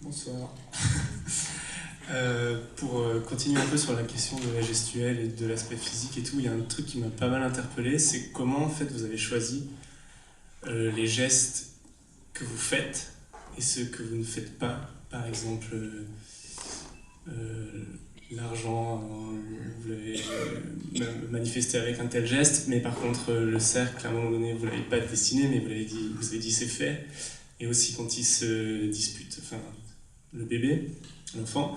Bonsoir. Pour continuer un peu sur la question de la gestuelle et de l'aspect physique et tout, il y a un truc qui m'a pas mal interpellé, c'est comment en fait vous avez choisi les gestes que vous faites et ceux que vous ne faites pas. Par exemple, l'argent, vous l'avez manifesté avec un tel geste, mais par contre le cercle, à un moment donné, vous l'avez pas dessiné, mais vous avez dit c'est fait. Et aussi quand il se dispute, enfin le bébé, l'enfant,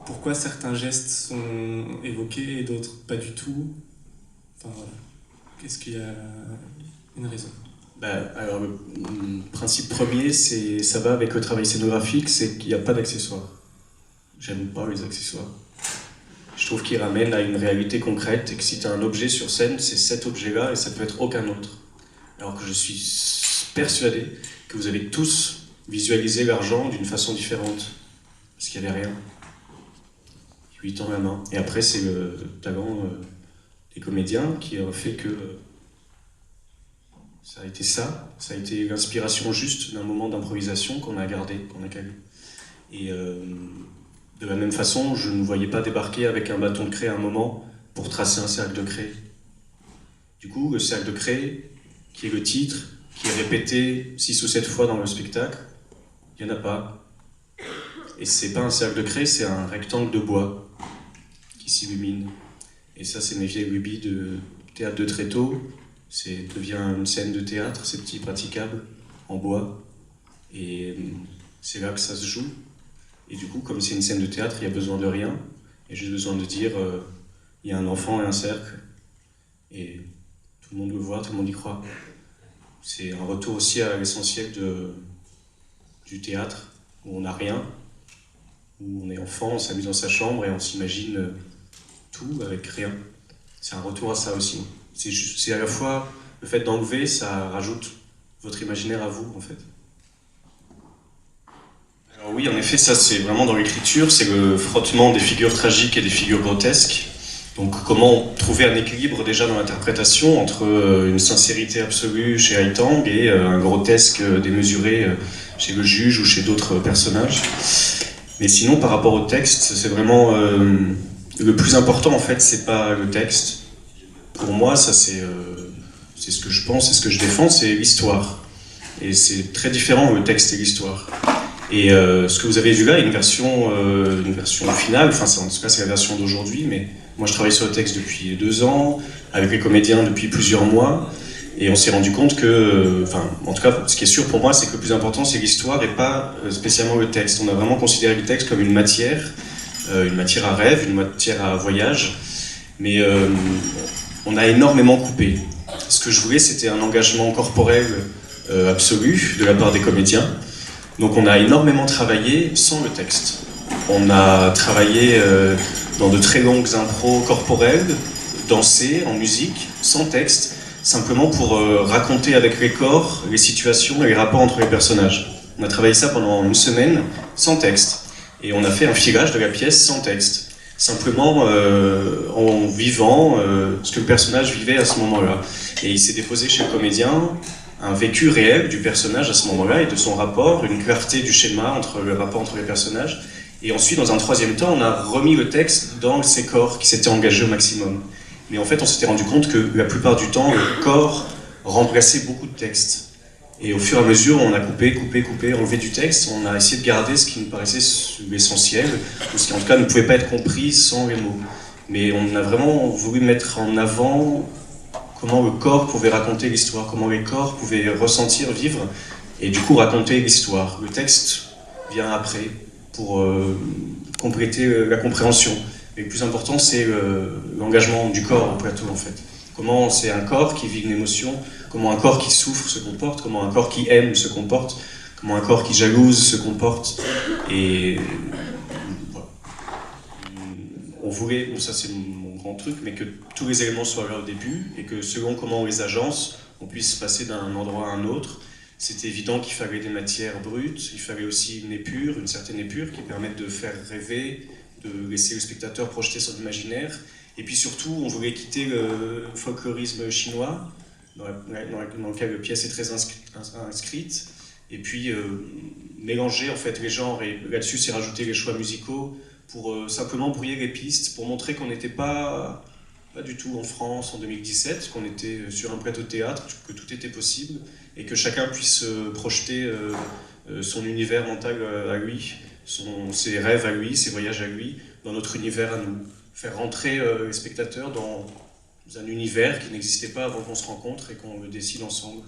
pourquoi certains gestes sont évoqués et d'autres pas du tout. Enfin voilà, qu'est-ce qu'il y a une raison? Alors le principe premier, ça va avec le travail scénographique, c'est qu'il n'y a pas d'accessoires. J'aime pas les accessoires. Je trouve qu'ils ramènent à une réalité concrète et que si tu as un objet sur scène, c'est cet objet-là et ça peut être aucun autre. Alors que je suis persuadé que vous avez tous visualisé l'argent d'une façon différente. Parce qu'il n'y avait rien. 8 ans la main. Et après, c'est le talent des comédiens qui a fait que ça a été l'inspiration juste d'un moment d'improvisation qu'on a gardé, qu'on a calé. Et de la même façon, je ne voyais pas débarquer avec un bâton de craie à un moment pour tracer un cercle de craie. Du coup, le cercle de craie, qui est le titre, qui est répété 6 ou 7 fois dans le spectacle, il n'y en a pas. Et c'est pas un cercle de craie, c'est un rectangle de bois qui s'illumine. Et ça, c'est mes vieilles lubies de théâtre de Tréteau. Devient une scène de théâtre, c'est petit, praticable, en bois. Et c'est là que ça se joue. Et du coup, comme c'est une scène de théâtre, il n'y a besoin de rien. Il y a juste besoin de dire, il y a un enfant et un cercle. Et tout le monde le voit, tout le monde y croit. C'est un retour aussi à l'essentiel du théâtre, où on n'a rien, où on est enfant, on s'amuse dans sa chambre et on s'imagine tout avec rien. C'est un retour à ça aussi. C'est à la fois le fait d'enlever, ça rajoute votre imaginaire à vous, en fait. Alors oui, en effet, ça c'est vraiment dans l'écriture, c'est le frottement des figures tragiques et des figures grotesques. Donc comment trouver un équilibre déjà dans l'interprétation entre une sincérité absolue chez Haitang et un grotesque démesuré chez le juge ou chez d'autres personnages. Mais sinon, par rapport au texte, c'est vraiment le plus important en fait, c'est pas le texte. Pour moi, ça c'est ce que je pense, c'est ce que je défends, c'est l'histoire. Et c'est très différent le texte et l'histoire. Et ce que vous avez vu là est une version finale, enfin en tout cas c'est la version d'aujourd'hui, mais moi je travaille sur le texte depuis 2 ans, avec les comédiens depuis plusieurs mois, et on s'est rendu compte que, en tout cas ce qui est sûr pour moi c'est que le plus important c'est l'histoire et pas spécialement le texte. On a vraiment considéré le texte comme une matière à rêve, une matière à voyage, mais on a énormément coupé. Ce que je voulais c'était un engagement corporel absolu de la part des comédiens. Donc on a énormément travaillé sans le texte. On a travaillé dans de très longues impros corporelles, dansé en musique, sans texte, simplement pour raconter avec les corps les situations et les rapports entre les personnages. On a travaillé ça pendant 1 semaine, sans texte. Et on a fait un filage de la pièce sans texte. Simplement en vivant ce que le personnage vivait à ce moment-là. Et il s'est déposé chez le comédien un vécu réel du personnage à ce moment-là et de son rapport, une clarté du schéma entre le rapport entre les personnages. Et ensuite, dans un 3e temps, on a remis le texte dans ces corps qui s'étaient engagés au maximum. Mais en fait, on s'était rendu compte que la plupart du temps, le corps remplaçait beaucoup de texte. Et au fur et à mesure, on a coupé, enlevé du texte, on a essayé de garder ce qui nous paraissait l'essentiel, ou ce qui en tout cas ne pouvait pas être compris sans les mots. Mais on a vraiment voulu mettre en avant comment le corps pouvait raconter l'histoire, comment les corps pouvaient ressentir, vivre, et du coup raconter l'histoire. Le texte vient après, pour compléter la compréhension. Mais le plus important, c'est l'engagement du corps au plateau, en fait. Comment c'est un corps qui vit une émotion, comment un corps qui souffre se comporte, comment un corps qui aime se comporte, comment un corps qui jalouse se comporte. Et voilà. On voulait, bon, ça c'est mon grand truc, mais que tous les éléments soient là au début et que selon comment on les agence, on puisse passer d'un endroit à un autre. C'était évident qu'il fallait des matières brutes, il fallait aussi une certaine épure qui permette de faire rêver, de laisser le spectateur projeter son imaginaire. Et puis surtout, on voulait quitter le folklorisme chinois, dans lequel la pièce est très inscrite. Et puis mélanger en fait les genres, et là-dessus c'est rajouter les choix musicaux pour simplement brouiller les pistes, pour montrer qu'on n'était pas du tout en France en 2017, qu'on était sur un plateau de théâtre, que tout était possible, et que chacun puisse projeter son univers mental à lui, ses rêves à lui, ses voyages à lui, dans notre univers à nous. Faire rentrer les spectateurs dans un univers qui n'existait pas avant qu'on se rencontre et qu'on le décide ensemble.